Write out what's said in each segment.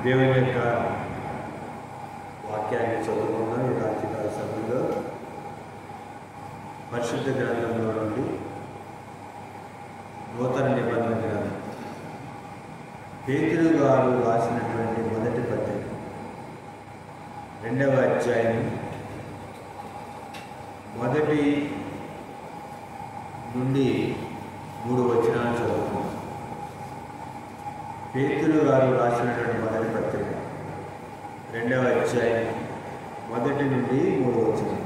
దేవుని యొక్క వాక్యాన్ని చదువుకున్నాం. ఈ రాత్రికాల సమయంలో పరిశుద్ధ గ్రంథంలో నుండి నూతన నిబంధన గ్రంథం పేతురు గారు రాసినటువంటి మొదటి పత్రిక 2వ అధ్యాయం 1 నుండి 3 వచనాలు చదువుకున్నాం. పేతురు గారు రాసినటువంటి మొదటి పత్రిక 2వ అధ్యాయం 1 నుండి 3 వచనాలు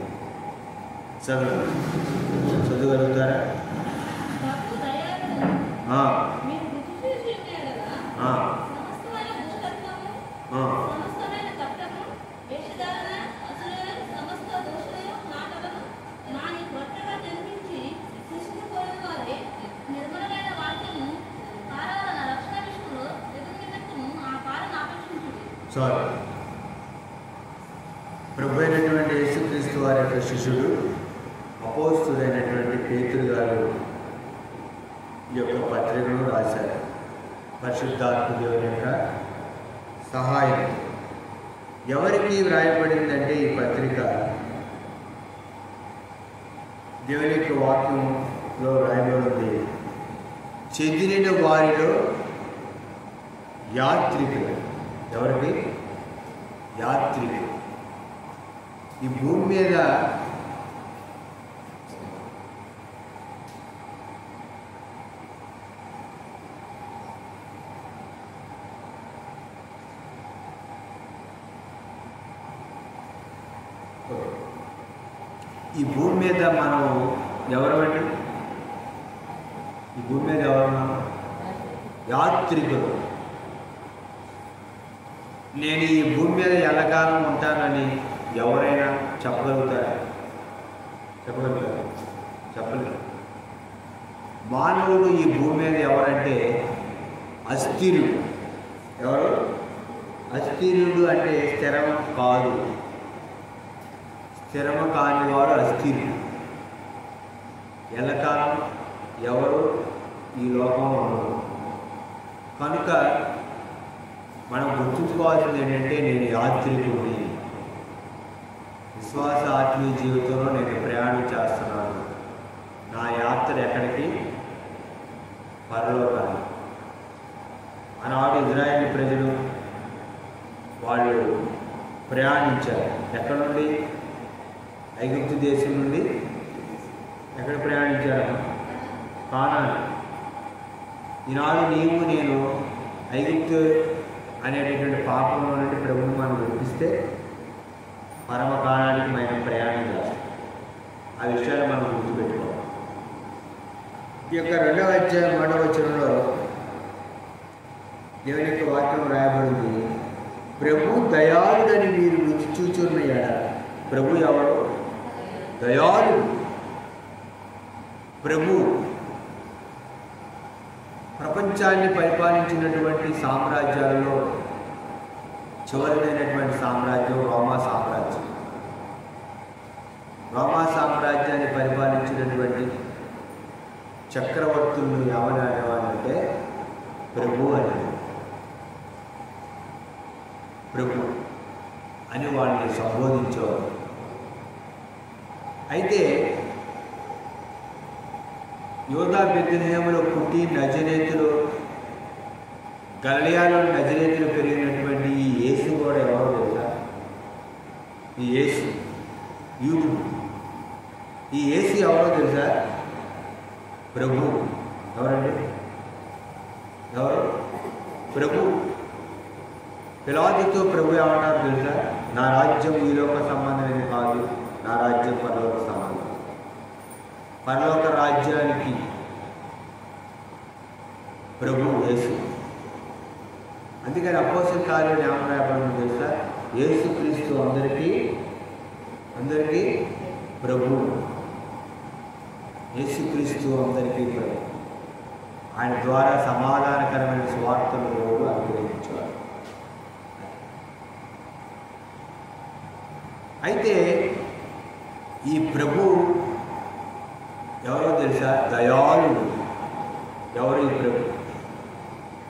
చదవగలుగుతారా? ప్రభు అయినటువంటి యేసుక్రీస్తు వారి యొక్క శిష్యుడు అపోస్తులైనటువంటి పేతురు గారు ఈ యొక్క పత్రికను రాశారు. పరిశుద్ధాత్మ దేవుని యొక్క సహాయం ఎవరికి వ్రాయబడిందంటే ఈ పత్రిక దేవుని యొక్క వాక్యంలో వ్రాయబడింది. చెదిరిన వారిలో యాత్రికులు. ఎవరికి? యాత్రికులు. ఈ భూమి మీద మనం ఎవరమండి? ఈ భూమి మీద ఎవరున్నాం? యాత్రికులు. నేను ఈ భూమి మీద ఎల్లకాలం ఉంటానని ఎవరైనా చెప్పగలుగుతారా? చెప్పలేరు. మానవుడు ఈ భూమి మీద ఎవరంటే అస్థిరుడు. ఎవరు? అస్థిరుడు అంటే స్థిరం కాదు. స్థిరము కానివాడు అస్థిరుడు. ఎల్లకాలం ఎవరు ఈ లోకంలో ఉండరు. కనుక మనం గుర్తుంచుకోవాల్సింది ఏంటంటే, నేను యాత్రికుడిని. విశ్వాస ఆత్మీయ జీవితంలో నేను ప్రయాణం చేస్తున్నాను. నా యాత్ర ఎక్కడికి? పరలోకానికి. ఆనాడు ఇజ్రాయేల్ ప్రజలు వాళ్ళు ప్రయాణించారు. ఎక్కడి నుండి? ఐగుప్తు దేశం నుండి ఎక్కడ ప్రయాణించారు? కానాను. ఈనాడు నీవు నేను ఐగుప్తు అనేటటువంటి పాపంలో నుండి ప్రభువుని మనం విడిపిస్తే పరమ కాలానికి మనం ప్రయాణం చేస్తాం. ఆ విషయాలు మనం గుర్తుపెట్టుకోవాలి. ఈ యొక్క 2వ అధ్యాయం 1వ వచనంలో దేవుని యొక్క వాక్యం రాయబడింది. ప్రభు దయాళుడని మీరు రుచి చూచున్నాయా? ప్రభు ఎవరు? దయాళుడు. ప్రభు ప్రపంచాన్ని పరిపాలించినటువంటి సామ్రాజ్యాలలో చివరిదైనటువంటి సామ్రాజ్యం రోమా సామ్రాజ్యం. రోమా సామ్రాజ్యాన్ని పరిపాలించినటువంటి చక్రవర్తులు ఎవరు అనేవారంటే ప్రభు అనేది. ప్రభు అని వాళ్ళని సంబోధించేవారు. అయితే యోధా బెత్లెహేములో పుట్టి నజరేతులో గలిలయలో నజరేతులో పెరిగినటువంటి ఈ యేసు కూడా ఎవరో తెలుసా? ఈ యేసు యూదుడు. ఈ యేసు ఎవరో తెలుసా? ప్రభు. ఎవరండి? ఎవరు? ప్రభు. పిలాతుతో ప్రభు ఏమన్నారు తెలుసా? నా రాజ్యం ఈ లోక సంబంధమైనది కాదు, నా రాజ్యం పరలోక సంబంధం. పరలోక రాజ్యానికి ప్రభు యేసు. అందుకని అపోస్తల కార్యం ఏమన్నా తెలుసా? యేసుక్రీస్తు అందరికీ ప్రభు. యేసుక్రీస్తు అందరికీ ప్రభు. ఆయన ద్వారా సమాధానకరమైన సువార్తను దేవుడు అనుగ్రహించారు. అయితే ఈ ప్రభు ఎవరో తెలుసా? దయాళుడు. ఎవరు ఈ ప్రభు?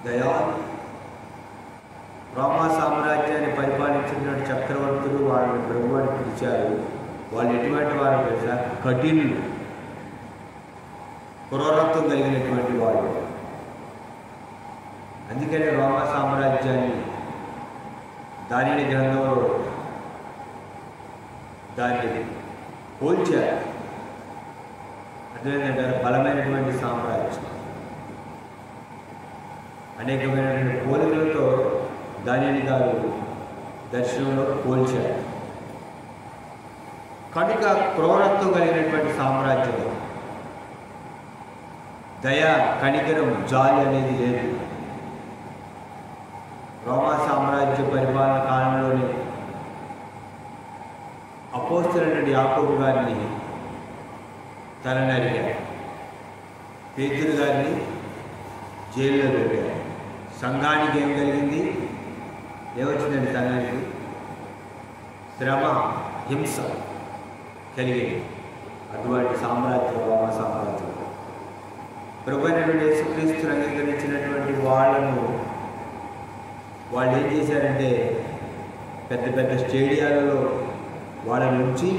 దయాళు. రోమా సామ్రాజ్యాన్ని పరిపాలించిన చక్రవర్తులు వాళ్ళని ప్రభు అని పిలిచారు. వాళ్ళు ఎటువంటి వారు తెలుసా? కఠినులు, క్రూరత్వం కలిగినటువంటి వాళ్ళు. అందుకని రోమా సామ్రాజ్యాన్ని దానిని గ్రంథంలో దాన్ని పోల్చారు. అదేంటంటే బలమైనటువంటి సామ్రాజ్యం, అనేకమైనటువంటి పోలికలతో దానిని గారు దర్శనంలో పోల్చారు. కనుక క్రూరత్వం కలిగినటువంటి సామ్రాజ్యం, దయ, కనికరం, జాలి అనేది లేదు. రోమా సామ్రాజ్య పరిపాలన కాలంలోనే అపోస్తలుడైన యాకోబు గారిని తలని అడిగారు, పేతురు గారిని జైల్లో పెట్టారు. సంఘానికి ఏం కలిగింది? ఏమొచ్చిందండి? సంఘానికి శ్రమ, హింస కలిగింది. అటువంటి సామ్రాజ్యం రోమా సామ్రాజ్యం. ప్రభువైనటువంటి యేసుక్రీస్తును అంగీకరించినటువంటి వాళ్ళు ఏం చేశారంటే పెద్ద పెద్ద స్టేడియాలలో వాళ్ళని ఉంచి,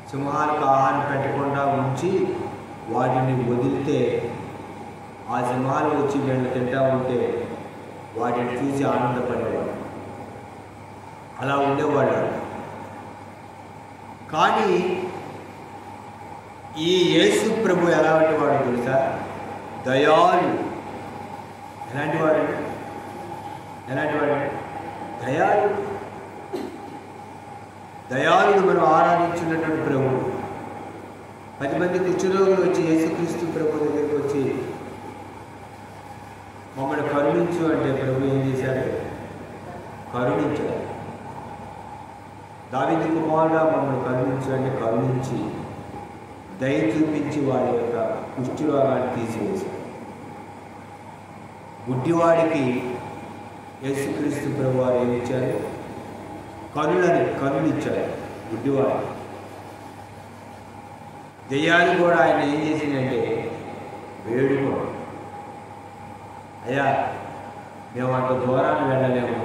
సింహాలకు ఆహారం పెట్టకుండా ఉంచి వాటిని వదిలితే ఆ సింహాలు వచ్చి వీళ్ళు తింటా ఉంటే వాటిని చూసి ఆనందపడేవాడు. అలా ఉండేవాళ్ళు. కానీ ఈ యేసు ప్రభు ఎలాంటి వాడు తెలుసా? దయాళు. ఎలాంటి వాడు? దయాళుడు. మనం ఆరాధించినటువంటి ప్రభు. 10 మంది కుష్ఠరోగులు వచ్చి యేసుక్రీస్తు ప్రభు దగ్గరికి వచ్చి మమ్మల్ని కరుణించు అంటే ప్రభు ఏం చేశాడు? కరుణించాడు. దావీదు కుమారుడా మమ్మల్ని కరుణించు అంటే కరుణించి దయ చూపించి వాడి యొక్క కుష్ఠరోగాన్ని తీసివేశాడు. గుడ్డివాడికి యేసుక్రీస్తు ప్రభు వారు ఏమి ఇచ్చారు? కరుణిచ్చారు గుడ్డివాడు. దెయ్యాలు కూడా ఆయన ఏం చేసిందంటే వేడుకో, అయ్యా మేము అంత దూరాన్ని వెళ్ళలేము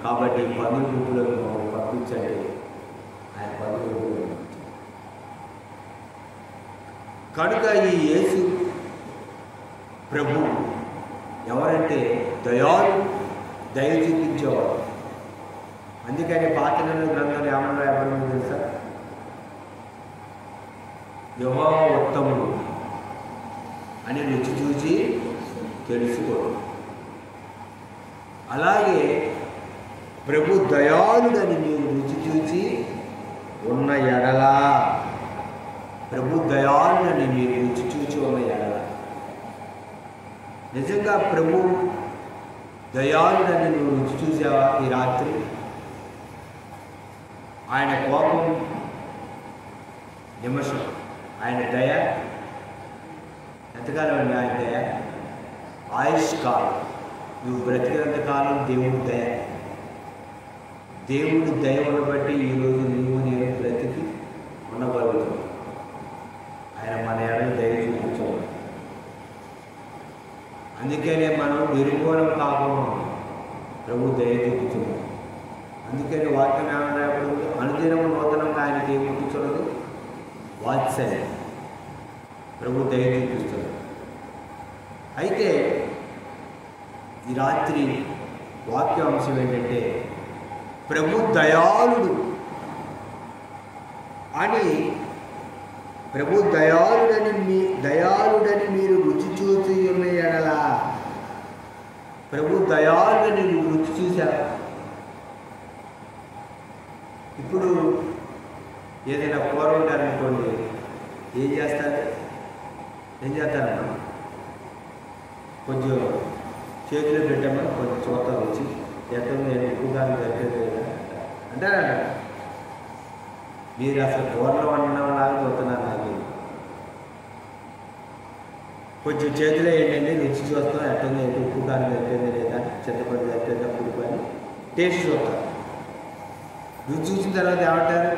కాబట్టి పన్నుల గుంపులకు మమ్మల్ని పంపించండి. ఆయన పన్నుల గుంపులకు పంపించారు. కనుక ఈ యేసు ప్రభు ఎవరంటే దయ చూపించేవాడు. అందుకని పాత నిబంధన గ్రంథంలో ఏమన్నా రాయబడింది తెలుసా? యెహోవా ఉత్తముడు అని రుచి చూసి తెలుసుకోడు. అలాగే ప్రభు దయాళుడని మీరు రుచి చూసి ఉన్న ఎడల, ప్రభు దయాళుడని మీరు రుచి చూసి ఉన్న ఎడల, నిజంగా ప్రభు దయాళుడని నువ్వు రుచి చూసావా ఈ రాత్రి? ఆయన కోపం నిమిషం, ఆయన దయ ఎంతకాలం అండి? ఆయన దయ ఆయుష్ కాలం. నువ్వు బ్రతికినంత కాలం దేవుడి దయ. దేవుడి దయ ఉండబట్టి ఈరోజు నువ్వు నేను బ్రతికి ఉండగలుగుతావు. ఆయన మన ఎడల దయ చూపించాడు. అందుకనే మనం నిర్మూలం కాకుండా ప్రభు దయ చూపించాడు. అందుకని వాక్యం ఏమన్నా అనుదినము నూతనంగా ఆయనకి ఏం చూపించలేదు? వాత్సల్యం. ప్రభు దయ చూపిస్తాడు. అయితే ఈ రాత్రి వాక్యాంశం ఏంటంటే ప్రభు దయాళుడు అని, ప్రభు దయాళుడని మీరు రుచి చూసి ఉన్న ఎడల, ప్రభు దయాళుడని నువ్వు రుచి చూశారు. ఇప్పుడు ఏదైనా కూర ఉంటారనుకోండి, ఏం చేస్తారమ్మా? కొంచెం చేతిలో పెట్టామని కొంచెం చూద్దాం వచ్చి ఎక్కడ నేను ఎక్కువగా జరిగేది అంటారా? మీరు అసలు కూరలో వండినలాగా చూస్తున్నారు. నాకు కొంచెం చేతిలో ఏంటంటే రుచి చూస్తాం, ఎట్టుంది ఏంటి, ఉప్పు కారం జరిగేది లేదా, చింతపండు జరిగేదా, పుడిపోయి టేస్ట్ చూస్తాం. రుచి చూసిన తర్వాత ఏమంటారు?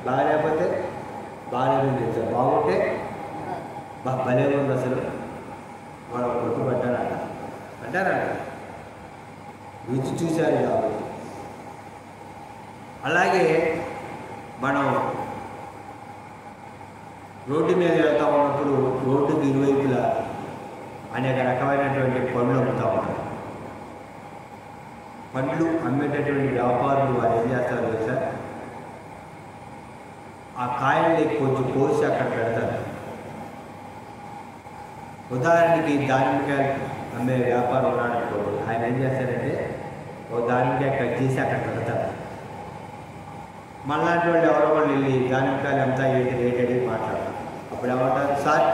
బాగాలేకపోతే బాగాలేదు చెప్తారు, బాగుంటే భలే ఉంది అసలు, వాడు కొట్టు పట్టారట అంటారా? రుచి చూశారు కాబట్టి. అలాగే మనం రోడ్డు మీద వెళ్తూ ఉన్నప్పుడు రోడ్డుకి ఇరువైపులా అనేక రకమైనటువంటి పండ్లు అమ్ముతూ ఉంటారు. పండ్లు అమ్మేటటువంటి వ్యాపారులు వారు ఏం చేస్తారు తెలుసా, ఆ కాయల్ని కొంచెం కోసి అక్కడ పెడతారు. ఉదాహరణకి దానిమ్మకాయలు అమ్మే వ్యాపారం ఉన్నాడనుకోండి, ఆయన ఏం చేస్తారంటే ఓ దానిమ్మకాయ కట్ చేసి అక్కడ పెడతారు. మళ్ళాంటి వాళ్ళు ఎవరో వాళ్ళు వెళ్ళి దానిమ్మకాయలు అంతా ఏంటి రేట్ అడిగి మాట్లాడతారు. అప్పుడు ఏమంటారు, సార్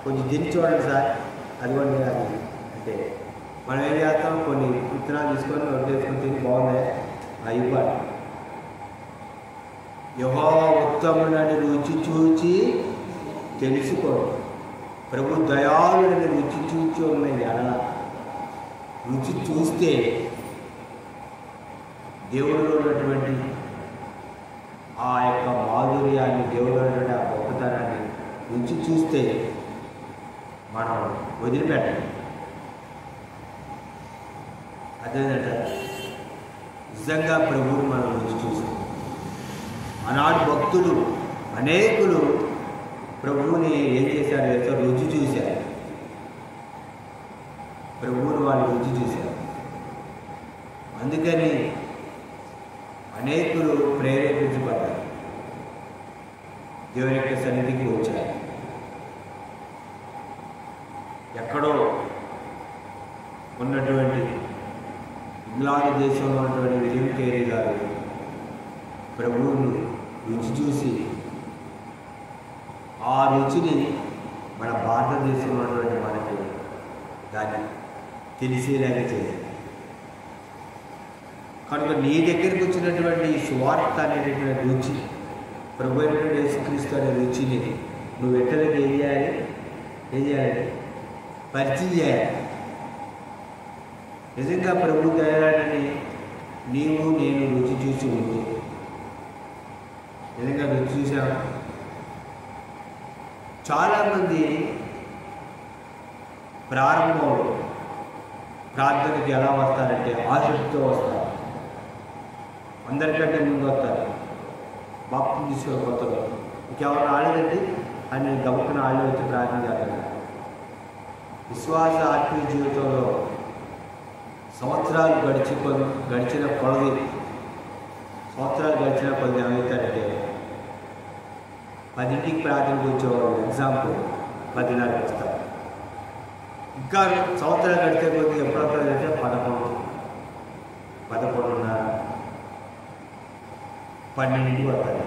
కొంచెం తిని చూడండి సార్, అదిగోండి అది అంటే మనం ఏం చేస్తాం, కొన్ని విత్తనాలు తీసుకొని వడ్డేసుకొని తిని బాగుంది ఇవ్వాలి. యెహోవా ఉత్తముడని రుచి చూచి తెలుసుకోండి. ప్రభు దయాళుడని రుచి చూచి ఉన్నాయి ఎడల రుచి చూస్తే దేవుడిలో ఉన్నటువంటి ఆ యొక్క మాధుర్యాన్ని, దేవుడిలో ఉన్నటువంటి ఆ గొప్పతనాన్ని రుచి చూస్తే మనం వదిలిపెట్టాలి. అదేంటంటే నిజంగా ప్రభువుని మనం రుచి చూస్తాం. ఆనాడు భక్తులు అనేకులు ప్రభువుని ఏం చేశారు తెలుసా, రుచి చూశారు. ప్రభువుని వాళ్ళు రుచి చూశారు. అందుకని అనేకులు ప్రేరేపించబడ్డారు, దేవుని యొక్క సన్నిధికి వచ్చారు. ఎక్కడో ఉన్నటువంటి ఇంగ్లాండ్ దేశంలో ఉన్నటువంటి విలియం కేరీ గారు ప్రభువుని రుచి చూసి ఆ రుచిని మన భారతదేశంలో ఉన్నటువంటి మనకి దాన్ని తెలిసేలాగా చేశారు. కనుక నీ దగ్గరికి వచ్చినటువంటి సువార్త అనేటటువంటి రుచి, ప్రభు అయినటువంటి యేసుక్రీస్తు అనే రుచిని నువ్వు ఎట్టలకి ఏం చేయాలి, పరిచయం చేయాలి. నిజంగా ప్రభు దయాలని నీవు నేను రుచి చూసి ఉంది. నిజంగా రుచి చూసాము. చాలామంది ప్రారంభంలో ప్రార్థనకి ఎలా వస్తారంటే ఆసక్తితో వస్తారు. అందరికంటే ముందు వస్తారు. బాప్తిసం తీసుకొని కొత్తగా ఇంకెవరు రాలేదండి అని గబుక్కున ఆళ్ళు వచ్చి ప్రార్థన చేస్తారు. విశ్వాస ఆత్మీయ జీవితంలో సంవత్సరాలు గడిచిన కొలది ఏమవుతారంటే 10ంటికి ప్రార్థనకు వచ్చేవాళ్ళు ఎగ్జాంపుల్ 10:30 వస్తారు. ఇంకా సంవత్సరాలు గడిచే కొద్ది ఎప్పుడు వస్తారంటే 11, 11:30, 12ంటికి వస్తారు.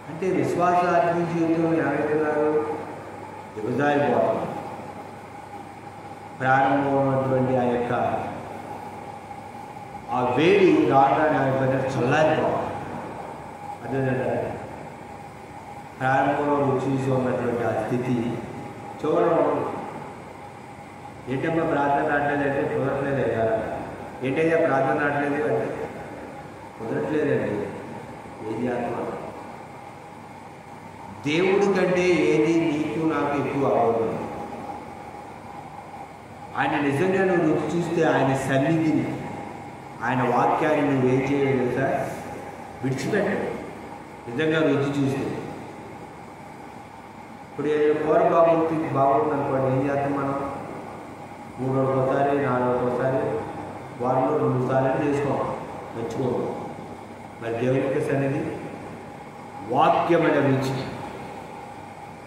అంటే విశ్వాస ఆత్మీయ జీవితంలో ఏమవుతున్నారు, దిగజారిపోతారు. ప్రారంభంలో ఉన్నటువంటి ఆ యొక్క ఆ వేడి రాగానే ఆయన చల్లారిపోవాలి. అదేనంటే ప్రారంభంలో చూసి ఉన్నటువంటి ఆ స్థితి చూడడం. ఏంటమ్మా ప్రార్థన రావట్లేదంటే కుదరట్లేదు కదా, ఏంటైతే ప్రార్థన రావట్లేదు అంటే కుదరట్లేదండి. ఏం చేస్తున్నాం, దేవుడి కంటే ఏది నీకు నాకు ఎక్కువ అవ్వదు. ఆయన నిజంగా నువ్వు రుచి చూస్తే ఆయన సన్నిధిని, ఆయన వాక్యాన్ని నువ్వేం చేయలేదు సార్, విడిచిపెట్టాడు. నిజంగా రుచి చూస్తే ఇప్పుడు కూర బాగుంది అనుకోండి, ఏం చేస్తాం మనం, 3 రోజులకోసారి 4 రోజులకోసారి వారంలో 2 సార్లు చేసుకోవాలి, మెచ్చుకోవాలి. మరి దేవునికి సన్నిధి వాక్యమైన రుచి,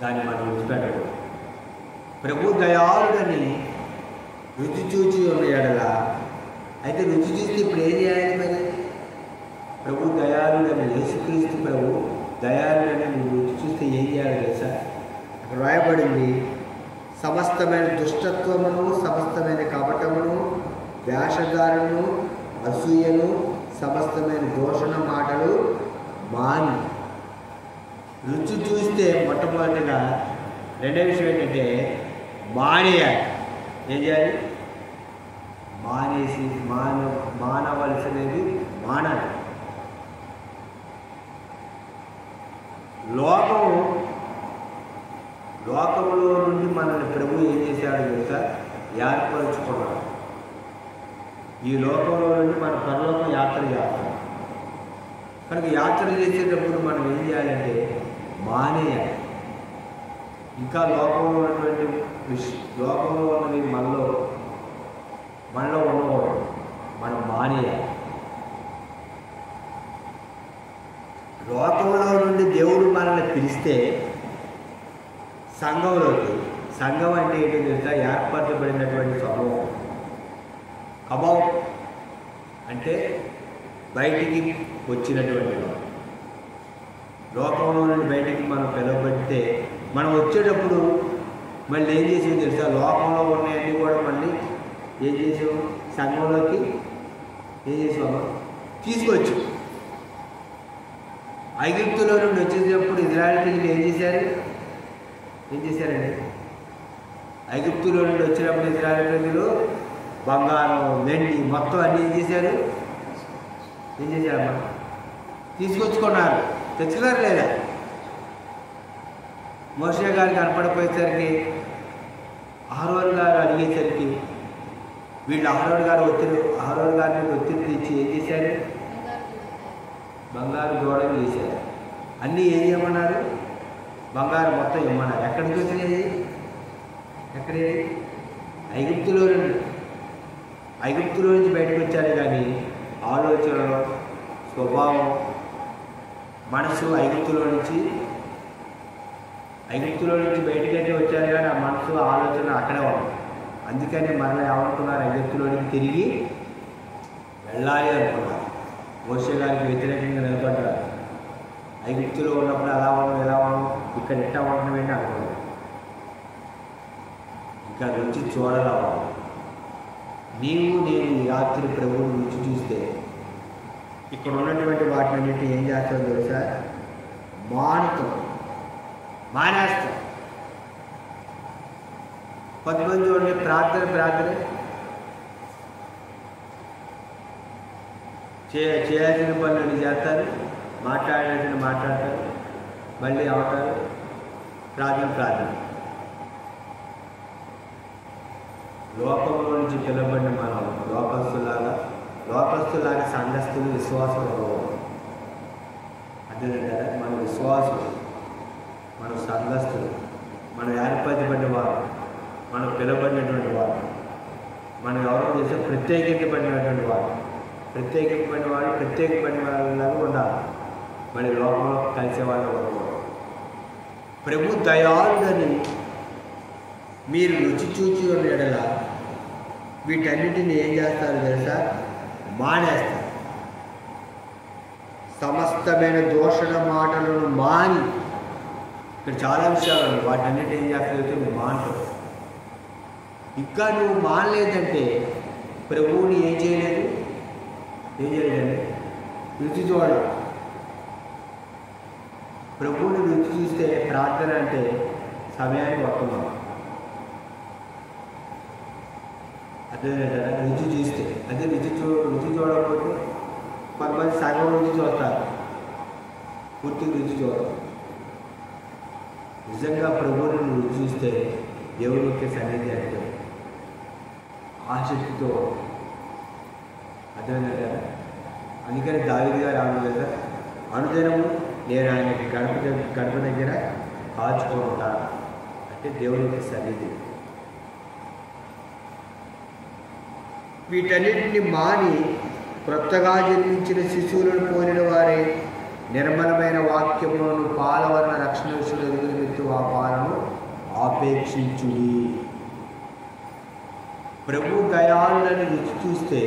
దాన్ని మనం విడిచిపెట్టకూడదు. ప్రభు దయాళుడని రుచి చూచి ఉన్న ఎడల, అయితే రుచి చూస్తే ఇప్పుడు ఏం చేయాలి మరి? ప్రభు దయాళుడని, యేసుక్రీస్తు ప్రభు దయాళుడని నువ్వు రుచి చూస్తే ఏం చేయాలి తెలుసా? అక్కడ రాయబడింది, సమస్తమైన దుష్టత్వమును, సమస్తమైన కపటమును, వేషధారణను, అసూయను, సమస్తమైన దోషణ మాటలు మాని. రుచి చూస్తే మొట్టమొదటిగా రెండో విషయం ఏంటంటే మానేయాలి. ఏం చేయాలి? మానేసి మానవలసినది మానాలి. లోకములో నుండి మనల్ని ప్రభు ఏం చేశాడు తెలుసా? ఏర్పరచుకున్నాడు. ఈ లోకంలో నుండి మనం పరలోకం యాత్ర చేస్తాం. కనుక యాత్ర చేసేటప్పుడు మనం ఏం చేయాలంటే మానేయాలి. ఇంకా లోకంలో ఉన్నటువంటి లోకంలో ఉన్నవి మనలో ఉండకూడదు, మనం మానేయాలి. లోకంలో నుండి దేవుడు మనల్ని పిలిస్తే సంఘంలోకి, సంఘం అంటే ఏంటో తెలుసా? ఏర్పరచబడినటువంటి సమూహం. కబావ్ అంటే బయటికి వచ్చినటువంటి వాడు. లోకంలో నుండి బయటికి మనం పిలువబడితే మనం వచ్చేటప్పుడు మళ్ళీ ఏం చేసాం తెలుసా? లోకంలో ఉన్నాయన్నీ కూడా మళ్ళీ ఏం చేసాం? సంఘంలోకి ఏం చేసాము? తీసుకొచ్చు. ఐగుప్తులో నుండి వచ్చేటప్పుడు ఇజ్రాయేలీయులు ఏం చేశారండి? ఐగుప్తులో నుండి వచ్చినప్పుడు ఇజ్రాయేలీయులు బంగారం, వెండి మొత్తం అన్నీ ఏం చేశారమ్మా? తీసుకొచ్చుకున్నారు. తెచ్చుకున్నారు లేదా? మోషే గారు కనపడపోయేసరికి, అహరోన్ గారు అడిగేసరికి వీళ్ళు అహరోన్ గారిని ఒత్తిడి తెచ్చి ఏం చేశారు? బంగారు గోడలు చేశారు. అన్నీ ఏం చేయమన్నారు? బంగారు మొత్తం ఇమ్మన్నారు. ఎక్కడికి వచ్చినాయి? ఐగుప్తులో నుంచి బయటకు వచ్చారు. కానీ ఆలోచనలో, స్వభావం, మనసు ఐగుప్తులో నుంచి బయటకైతే వచ్చారు. కానీ ఆ మనసు, ఆలోచన అక్కడే ఉంది. అందుకని మరలా ఏమనుకున్నారు? ఐగుప్తులోనికి తిరిగి వెళ్ళాలి అనుకున్నారు. మోషే గారికి వ్యతిరేకంగా నిలబడ్డారు. ఐగుప్తులో ఉన్నప్పుడు అలా ఉండడం, ఎలా ఉండడం, ఇక్కడ ఎట్టా ఉండడం ఏంటి అనుకున్నారు. ఇంకా రుచి చూడరావాలి. నేను ఈ రాత్రి ప్రభువుని రుచి చూస్తే ఇక్కడ ఉన్నటువంటి వాటినన్నింటినీ ఏం చేస్తారో తెలుసా? మానేస్తాం. కొంతమంది చూడండి, ప్రార్థన చేయాల్సిన పనులు చేస్తారు, మాట్లాడాల్సిన మాట్లాడతారు, మళ్ళీ అవుతారు. ప్రార్థన లోకంలో నుంచి పిలవబడిన మనం లోకస్తులాగా సంఘస్థులు, విశ్వాసం అర్థమైందా? మన విశ్వాసులు, మన సంఘస్థులు, మనం ఏర్పరచబడిన వారు, మనం పిలవబడినటువంటి వారు, మనం ఎవరో చేసే ప్రత్యేకించబడినటువంటి వారు, ప్రత్యేకమైన వాళ్ళలాగా ఉండాలి. మరి లోకంలో కలిసే వాళ్ళు ఉండకూడదు. ప్రభు దయాళుడని మీరు రుచి చూచి ఉండేలా వీటన్నిటిని ఏం చేస్తారు తెలుసా? మానేస్తారు. సమస్తమైన దూషణ మాటలను మాని, ఇక్కడ చాలా విషయాలు ఉన్నాయి, వాటన్నిటి ఏం చేస్తారు? నువ్వు మానవు. ఇంకా నువ్వు మానలేదంటే ప్రభువుని ఏం చేయలేదండి? రుచి చూడాలి. ప్రభువుని రుచి చూస్తే ప్రార్థన అంటే సమయానికి వస్తున్నాం. అదే రుచి చూస్తే, అదే రుచి చూడకపోతే కొంతమంది సగం రుచి చూస్తారు, పూర్తి రుచి చూడరు. నిజంగా ప్రభువుని రుచి చూస్తే దేవునికి సన్నిధి అంటే ఆసక్తితో. అర్థమైంది కదా? అందుకని దావీదు గారు రాను కదా, అనుదినము నేను ఆయనకి గడప దగ్గర కాచుకుంటాను అంటే దేవునికి సన్నిధి. వీటన్నిటిని మాని క్రొత్తగా జన్మించిన శిశువులను పోలిన వారే నిర్మలమైన వాక్యములను పాలవలన రక్షణ విషయంలో ఎదుగుతూ ఆ పాలను ఆపేక్షించుడి. ప్రభు దయాళులను రుచి చూస్తే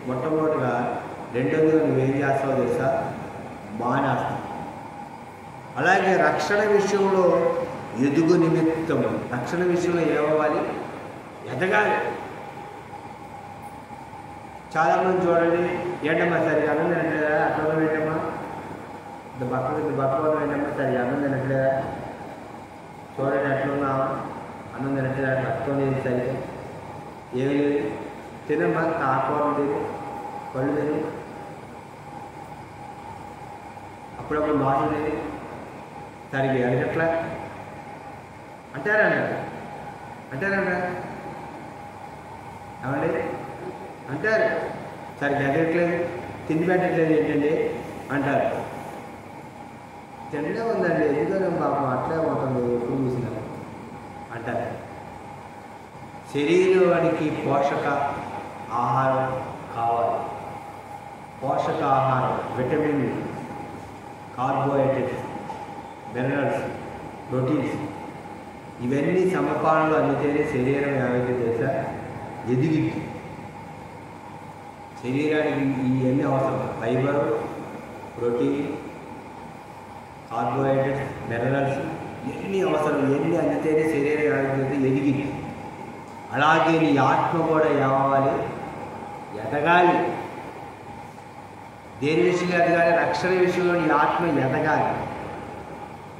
మొట్టమొదటిగా రెండోదిగా నువ్వేం చేస్తావో తెలుసా? మానేస్తావు. అలాగే రక్షణ విషయంలో ఎదుగు నిమిత్తము, రక్షణ విషయంలో ఏమవ్వాలి? ఎదగాలి. చాలామంది చూడండి, ఏంటమ్మా సరిగా అన్నం తినట్లేదా? అట్లా ఏంటమ్మా బక్కలు ఏంటమ్మా సరిగా అన్నం తినట్లేదా? చూడండి ఎట్లున్నా అన్నం తినట్లేదా? రక్తం లేదు సరిగా, ఏమి లేదు. తినమ్మా, ఆకుకూరలు తిని, పళ్ళు తిని, అప్పుడప్పుడు మాటలు తిని, సరిగా ఎరగట్లా అంటారా? ఏమండి? అంటారు. సరిగ్గా ఎదగట్లేదు, తిండి పెట్టట్లేదు ఏంటండి అంటారు. తిండే ఉందండి, ఎందుకంటే పాపం అట్లే ఉంటుంది ఎప్పుడు చూసినా అంటారు. శరీరానికి పోషక ఆహారం కావాలి. పోషక ఆహారం, విటమిన్, కార్బోహైడ్రేట్స్, మినరల్స్, ప్రోటీన్స్ ఇవన్నీ సమపాలనలో అందితేనే శరీరం ఏమైతే చేసా ఎదిగిద్ది. శరీరానికి ఇవన్నీ అవసరం. ఫైబర్, ప్రోటీన్, కార్బోహైడ్రేట్స్, మినరల్స్ ఇవన్నీ అవసరం. ఇవన్నీ అందితేనే శరీరం ఏమైతే ఎదిగిద్ది. అలాగే నీ ఆత్మ కూడా ఏమవ్వాలి? ఎదగాలి. దేని విషయంలో ఎదగాలి? రక్షణ విషయంలో నీ ఆత్మ ఎదగాలి.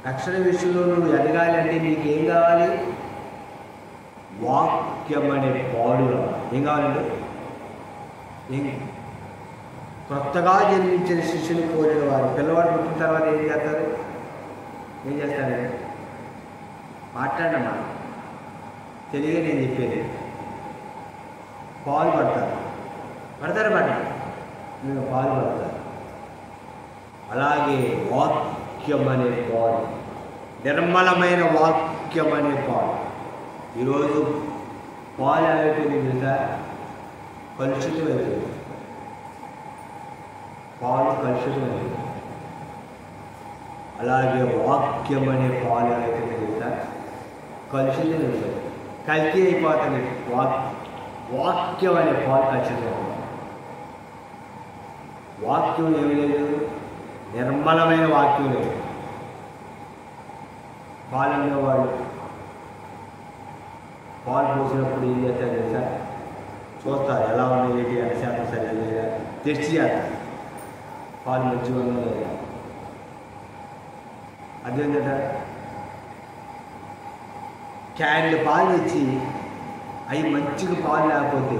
రక్షణ విషయంలో నువ్వు ఎదగాలి అంటే నీకు ఏం కావాలి? వాక్యం అనే పాడు కావాలి. ఏం కావాలండి? కొత్తగా జన్మించిన శిష్యుని కోరిన వారు పిల్లవాడు పుట్టిన తర్వాత ఏం చేస్తారు? ఏం చేస్తారండి? మాట్లాడమ్మా, తెలియగా నేను చెప్పేది. పాలు పడతారు నేను పాలు పడతారు. అలాగే వాక్యం అనే పాలు, నిర్మలమైన వాక్యం అనే పాలు. ఈరోజు పాలు అయిపోయింది తెలుసా? కలుషితమైపోయింది. పాలు కలుషితమైపోయింది. అలాగే వాక్యం అనే పాలు అయిపోయింది తెలుసా? కలుషితమైపోయింది, కల్తీ అయిపోతుంది. వాక్యం అనే పాలు కలుషితమైపోతుంది. వాక్యం ఏమి లేదు, నిర్మలమైన వాక్యం లేదు. పాలన్న వాళ్ళు పాలు పోసినప్పుడు ఏం చేస్తారు తెలుసా? చూస్తారు ఎలా ఉన్నాయి, ఏంటి, ఎంత శాతం సరిగ్గా లేదా టెస్ట్ చేస్తారు. పాలు మంచిగా ఉందో లేదా. అదేంటంటే క్యాన్లు పాలు తెచ్చి అవి మంచిగా పాలు లేకపోతే,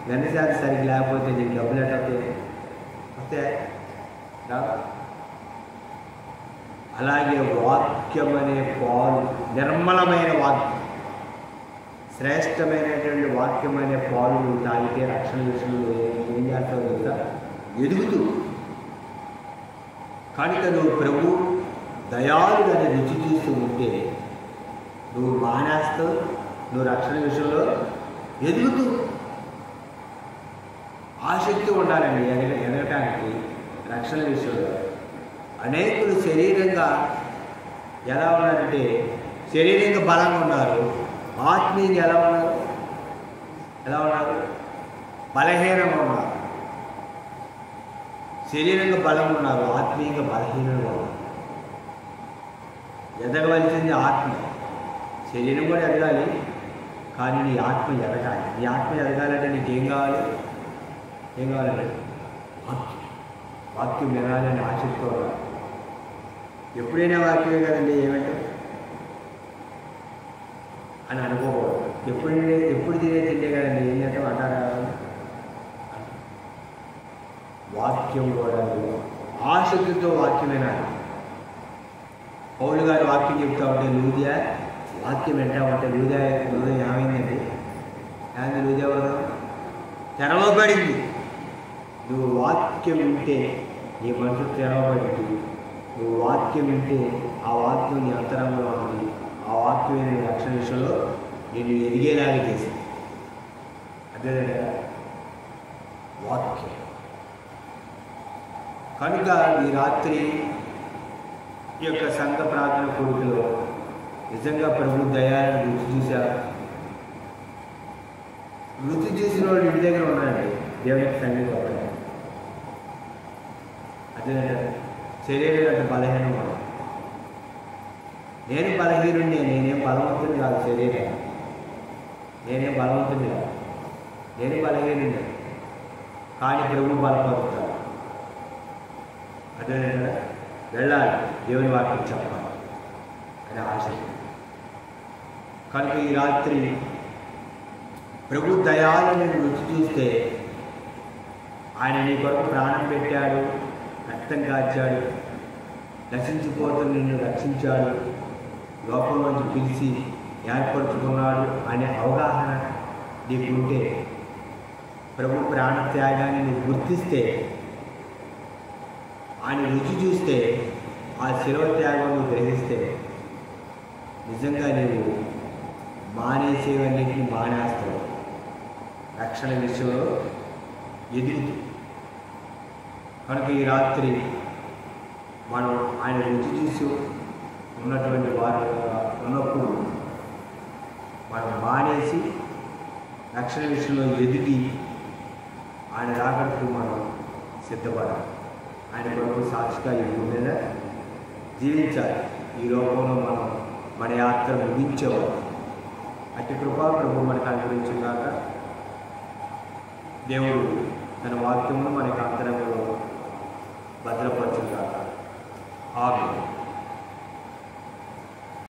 వెన్న శాతం సరిగ్గా లేకపోతే నీకు డబ్బులు ఎట్టే వస్తే రావు. అలాగే వాక్యం అనే పాలు, నిర్మలమైన వాక్యం, శ్రేష్టమైనటువంటి వాక్యం అనే పాలు నువ్వు తాగితే రక్షణ విషయంలో ఏం చేస్తావు తెలుసా? ఎదుగుతూ. కనుక నువ్వు ప్రభు దయాళుడని రుచి చూస్తూ ఉంటే నువ్వు మానేస్తావు. నువ్వు రక్షణ విషయంలో ఎదుగుతూ. ఆసక్తి ఉండాలండి ఎదగటానికి రక్షణ విషయంలో. అనేకులు శరీరంగా ఎలా ఉన్నారంటే శరీరంగా బలంగా ఉన్నారు, ఆత్మీయంగా ఎలా ఉన్నారు? బలహీనంగా ఉన్నారు. శరీరంగా బలంగా ఉన్నారు, ఆత్మీయంగా బలహీనంగా ఉన్నారు. ఎదగవలసింది ఆత్మ. శరీరం కూడా ఎదగాలి, కానీ నీ ఆత్మ ఎదగాలి. నీ ఆత్మ ఎదగాలంటే నీకేం కావాలి? ఏం కావాలంటే వాక్యం వినాలని ఆశిస్తోవాలి. ఎప్పుడైనా వాక్యమే కదండి ఏమంటే అని అనుకోకూడదు. ఎప్పుడు తిండే కదండి ఏం చేస్తాం అంటారా? వాక్యం కూడా ఆసక్తితో వాక్యం వినాలి. పౌలు గారు వాక్యం చెప్తా ఉంటే లూదియా వాక్యం వింటా ఉంటే లూదియా హృదయం ఏమైందండి? ఏమైంది? లూదియా హృదయం తెరవబడింది. నువ్వు వాక్యం వింటే నీ మనసు తెరవబడింది. నువ్వు వాక్యం వింటే ఆ వాక్యం నీ అంతరంగంలో ఉంది. ఆ వాక్యం నీ రక్షణ విషయంలో నేను ఎదిగేలాగా చేసింది. అదే వాక్యం. కనుక ఈ రాత్రి ఈ యొక్క సంఘ ప్రార్థన కొడుకులో నిజంగా ప్రభు దయాన్ని రుచి చూశారు. రుచి చూసిన వాళ్ళు ఇంటి దగ్గర ఉన్నారండి. దేవునికి సన్నిధిలో ఉంటారు. అదే శరీరం అంటే బలహీనంగా ఉంది. నేను బలహీనుడిని, నేనేం బలవంతుని కాదు. శరీరం నేనేం బలవంతుని కాదు, నేను బలహీనుడిని. కానీ ప్రభు బలపరుస్తాడు. అదే వెళ్ళాలి, దేవుని వాక్యం చెప్పాలి అనే ఆశ. కనుక ఈ రాత్రి ప్రభు దయాలను రుచి చూస్తే ఆయన నీ కొరకు ప్రాణం పెట్టాడు, రక్తం కాచాడు, నశించిపోతున్న నిన్ను రక్షించాడు, లోపల నుంచి పిలిచి ఏర్పరచుకున్నాడు అనే అవగాహన నీకుంటే ప్రభు ప్రాణత్యాగాన్ని నువ్వు గుర్తిస్తే, ఆయన రుచి చూస్తే, ఆ శిలువ త్యాగం నువ్వు గ్రహిస్తే నిజంగా నీవు మానేసేవన్నింటినీ మానేస్తావు. రక్షణ విషయంలో ఎదుగుతూ. కనుక ఈ రాత్రి మనం ఆయన రుచి చూసి ఉన్నటువంటి వారు ఉన్నప్పుడు మనం మానేసి రక్షణ విషయంలో ఎదిగి ఆయన రాకడకు మనం సిద్ధపడాలి. ఆయన కొరకు సాక్షిగా ఈ భూమి మీద జీవించాలి. ఈ లోకంలో మనం మన యాత్ర ముగించేవారు. అట్టి కృపా ప్రభు మనకు అనుగ్రహించుగాక. దేవుడు తన వాక్యమును మనకి అంతరంగంలో భద్రపరచుగాక. ఆమేన్.